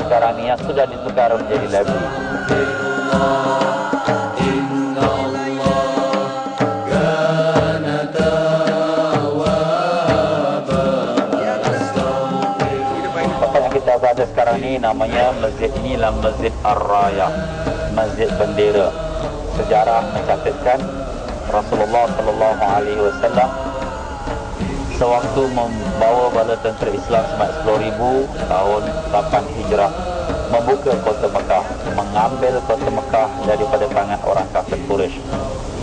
sekarang ni yang sudah ditukar menjadi library. Ada sekarang ni namanya masjid inilah Masjid Ar-Raya, Masjid Bendera. Sejarah mencatatkan Rasulullah sallallahu alaihi wasallam sewaktu membawa bala tentera Islam sebanyak 10,000 tahun 8 Hijrah membuka kota Mekah, mengambil kota Mekah daripada tangan orang kafir Quraisy.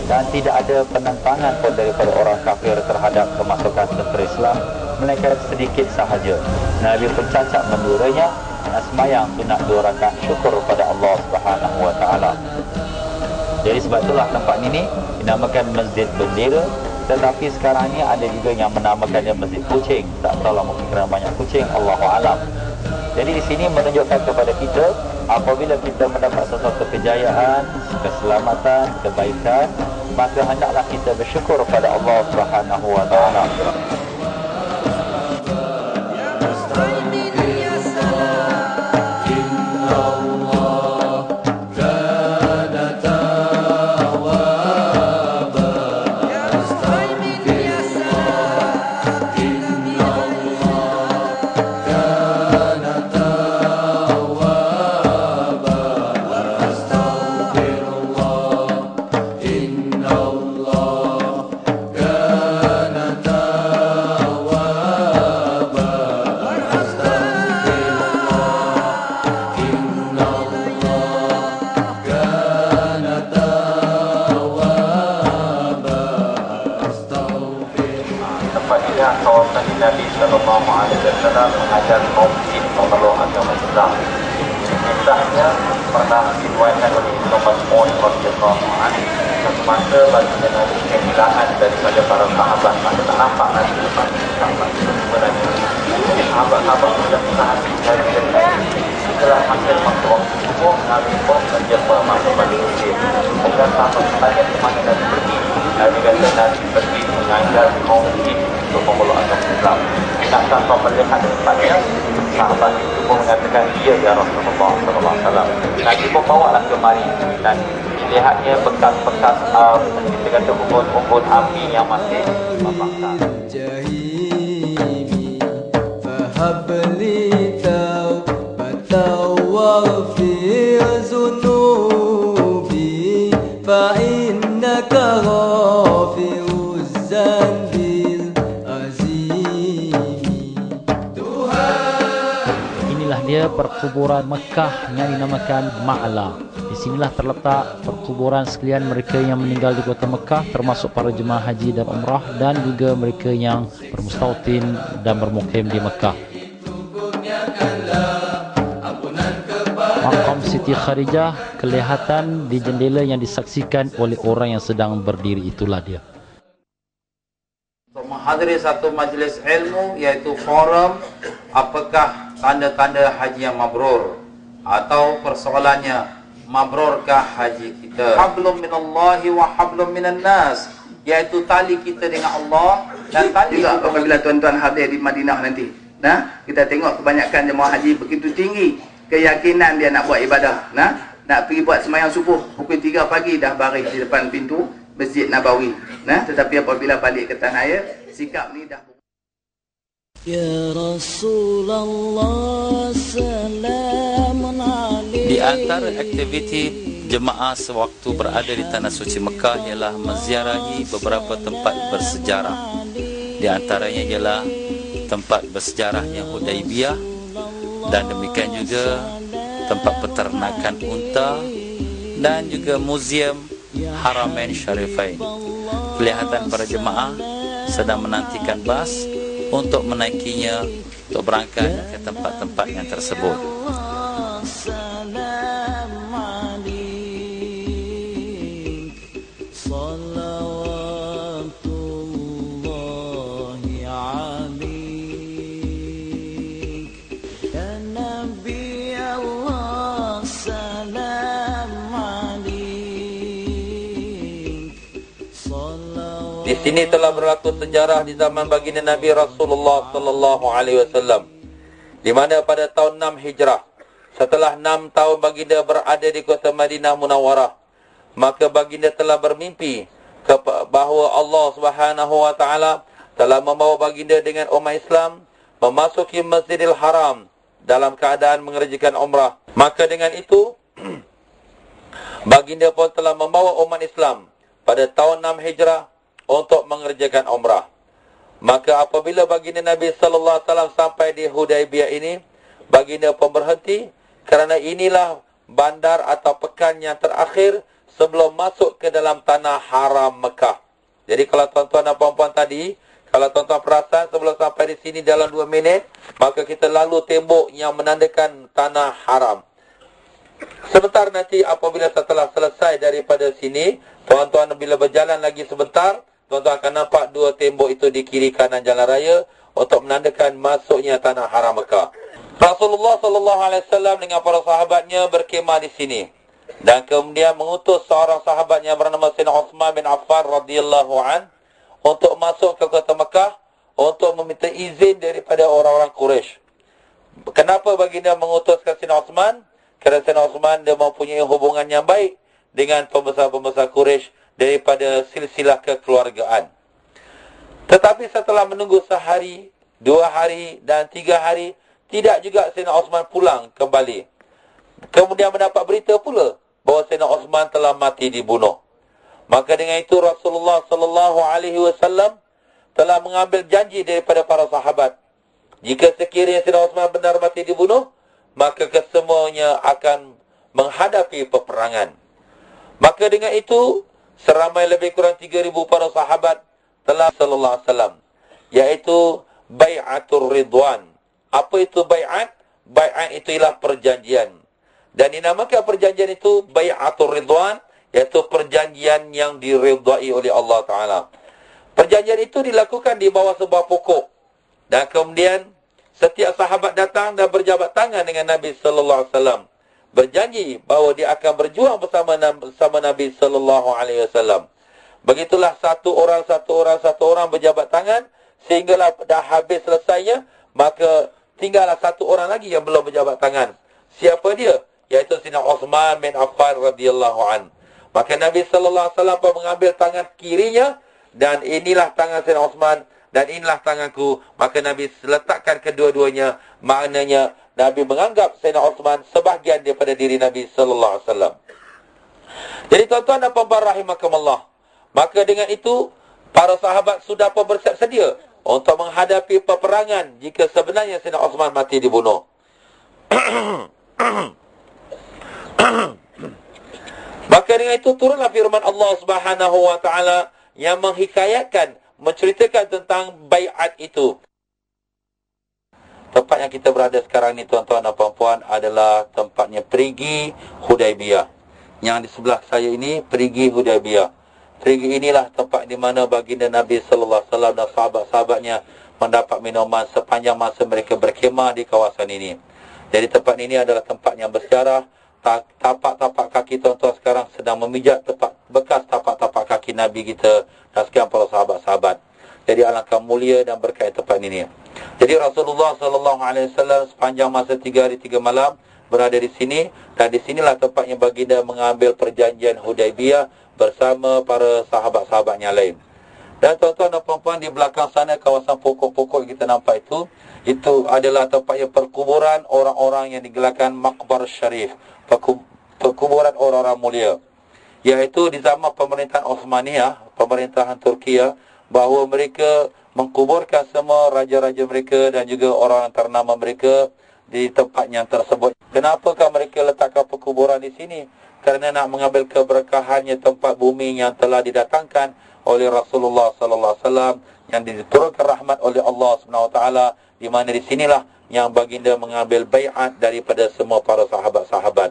Dan tidak ada penentangan pun daripada orang kafir terhadap kemasukan tentera Islam, melainkan sedikit sahaja. Nabi pun cacak menduranya dan semayang sunat 2 rakaat syukur kepada Allah Subhanahu wa taala. Jadi sebab itulah tempat ini dinamakan Masjid Bendera, tetapi sekarang ni ada juga yang menamakannya Masjid Kucing. Tak tahulah, mungkin kerana banyak kucing, Allahu a'lam. Jadi di sini menunjukkan kepada kita apabila kita mendapat sesuatu kejayaan, keselamatan, kebaikan, maka hendaklah kita bersyukur kepada Allah Subhanahu wa taala. Nabi sallallahu alaihi wasallam mengajar kaum muslim memeluk agama Islam. Kisahnya pernah diriwayatkan oleh Ibnu Mas'ud radhiyallahu anhu, semasa baginda Nabi kehilangan daripada para sahabat, maka tak nampak Nabi lepas sahabat sebenarnya. Sahabat-sahabat sudah hati dari Nabi. Setelah hasil waktu subuh, Nabi pun menjumpa masa bagi masjid. Kemudian sahabat tanya ke mana Nabi pergi. Nabi kata Nabi pergi mengajar kaum muslim untuk memeluk agama Islam. Nak kau melihat tempatnya, sahabat itu pun mengatakan, iya ya Rasulullah SAW. Nabi pun bawalah kemari dan dilihatnya bekas-bekas kita kata unggun-unggun api yang masih membakar. Dia perkuburan Mekah yang dinamakan Ma'la. Di sinilah terletak perkuburan sekalian mereka yang meninggal di kota Mekah, termasuk para jemaah haji dan umrah, dan juga mereka yang bermustautin dan bermukim di Mekah. Maqam Siti Khadijah kelihatan di jendela yang disaksikan oleh orang yang sedang berdiri, itulah dia. Untuk menghadiri satu majlis ilmu, iaitu forum apakah tanda-tanda haji yang mabrur, atau persoalannya mabrurkah haji kita. Hablum minallahi wa hablum minan nas, iaitu tali kita dengan Allah dan tali juga apabila tuan-tuan hadir di Madinah nanti. Nah, kita tengok kebanyakan jemaah haji begitu tinggi keyakinan dia nak buat ibadah. Nah, nak pergi buat sembahyang subuh pukul 3 pagi dah baris di depan pintu Masjid Nabawi. Nah, tetapi apabila balik ke tanah air, sikap ni dah. Ya Rasulullah salamun alaihi. Di antara aktiviti jemaah sewaktu berada di Tanah Suci Mekah ialah menziarahi beberapa tempat bersejarah. Di antaranya ialah tempat bersejarahnya Hudaibiyah, dan demikian juga tempat peternakan unta, dan juga muzium Haramain Syarifain. Kelihatan para jemaah sedang menantikan bas untuk menaikinya untuk berangkat ke tempat-tempat yang tersebut. Di sini telah berlaku sejarah di zaman baginda Nabi Rasulullah sallallahu alaihi wasallam, di mana pada tahun 6 Hijrah setelah 6 tahun baginda berada di kota Madinah Munawwarah, maka baginda telah bermimpi bahawa Allah Subhanahu wa taala telah membawa baginda dengan umat Islam memasuki Masjidil Haram dalam keadaan mengerjakan umrah. Maka dengan itu baginda pun telah membawa umat Islam pada tahun 6 Hijrah untuk mengerjakan umrah. Maka apabila baginda Nabi sallallahu alaihi wasallam sampai di Hudaibiyah ini, baginda pun berhenti kerana inilah bandar atau pekan yang terakhir sebelum masuk ke dalam tanah haram Mekah. Jadi kalau tuan-tuan dan puan-puan tadi, kalau tuan-tuan perasan sebelum sampai di sini dalam 2 minit, maka kita lalu tembok yang menandakan tanah haram. Sebentar nanti apabila setelah selesai daripada sini, tuan-tuan bila berjalan lagi sebentar, tuan-tuan akan nampak 2 tembok itu di kiri kanan jalan raya untuk menandakan masuknya tanah haram Mekah. Rasulullah sallallahu alaihi wasallam dengan para sahabatnya berkemah di sini. Dan kemudian mengutus seorang sahabatnya bernama Sayyidina Uthman bin Affan radhiyallahu an untuk masuk ke kota Mekah untuk meminta izin daripada orang-orang Quraisy. Kenapa baginda mengutuskan Sayyidina Uthman? Kerana Sayyidina Uthman dia mempunyai hubungan yang baik dengan pembesar-pembesar Quraisy daripada silsilah kekeluargaan. Tetapi setelah menunggu sehari, 2 hari dan 3 hari, tidak juga Sayyidina Uthman pulang kembali. Kemudian mendapat berita pula bahawa Sayyidina Uthman telah mati dibunuh. Maka dengan itu Rasulullah sallallahu alaihi wasallam telah mengambil janji daripada para sahabat. Jika sekiranya Sayyidina Uthman benar mati dibunuh, maka kesemuanya akan menghadapi peperangan. Maka dengan itu seramai lebih kurang 3,000 para sahabat telah sallallahu alaihi wasallam, iaitu Bai'atul Ridwan. Apa itu bai'at? Bai'at itu ialah perjanjian. Dan dinamakan perjanjian itu Bai'atul Ridwan, iaitu perjanjian yang diridai oleh Allah Ta'ala. Perjanjian itu dilakukan di bawah sebuah pokok. Dan kemudian setiap sahabat datang dan berjabat tangan dengan Nabi sallallahu alaihi wasallam, berjanji bahawa dia akan berjuang bersama Nabi sallallahu alaihi wasallam. Begitulah satu orang berjabat tangan sehinggalah dah habis selesainya, maka tinggallah satu orang lagi yang belum berjabat tangan. Siapa dia? Iaitu Sayyidina Uthman bin Affan radhiyallahu an. Maka Nabi sallallahu alaihi wasallam mengambil tangan kirinya, dan inilah tangan Sayyidina Uthman dan inilah tanganku. Maka Nabi letakkan kedua-duanya, maknanya Nabi menganggap Sayyidina Uthman sebahagian daripada diri Nabi sallallahu alaihi wasallam. Jadi tuan-tuan dan puan-puan rahimakumullah, maka dengan itu para sahabat sudah pun bersiap sedia untuk menghadapi peperangan jika sebenarnya Sayyidina Uthman mati dibunuh. Maka dengan itu turunlah firman Allah Subhanahu wa taala yang menghikayatkan, menceritakan tentang bai'at itu. Tempat yang kita berada sekarang ni tuan-tuan dan puan-puan adalah tempatnya Perigi Hudaibiyah. Yang di sebelah saya ini Perigi Hudaibiyah. Perigi inilah tempat di mana baginda Nabi sallallahu alaihi wasallam dan sahabat-sahabatnya mendapat minuman sepanjang masa mereka berkhemah di kawasan ini. Jadi tempat ini adalah tempat yang bersejarah. Tapak-tapak kaki tuan-tuan sekarang sedang memijak bekas tapak-tapak kaki Nabi kita dan sekian para sahabat-sahabat. Jadi alangkah mulia dan berkait tempat ini. Jadi Rasulullah sallallahu alaihi wasallam sepanjang masa 3 hari 3 malam berada di sini, dan di sinilah tempatnya baginda mengambil perjanjian Hudaibiyah bersama para sahabat-sahabatnya lain. Dan tuan-tuan dan puan-puan, di belakang sana kawasan pokok-pokok yang kita nampak itu adalah tempatnya perkuburan orang-orang yang digelarkan Maqbar Syarif, perkuburan orang-orang mulia. Iaitu di zaman pemerintahan Osmaniyah, pemerintahan Turkiya, bahawa mereka mengkuburkan semua raja-raja mereka dan juga orang ternama mereka di tempat yang tersebut. Kenapakah mereka letakkan perkuburan di sini? Kerana nak mengambil keberkahannya tempat bumi yang telah didatangkan oleh Rasulullah sallallahu alaihi wasallam, yang diturunkan rahmat oleh Allah Subhanahu wa taala, di mana di sinilah yang baginda mengambil bai'at daripada semua para sahabat-sahabat.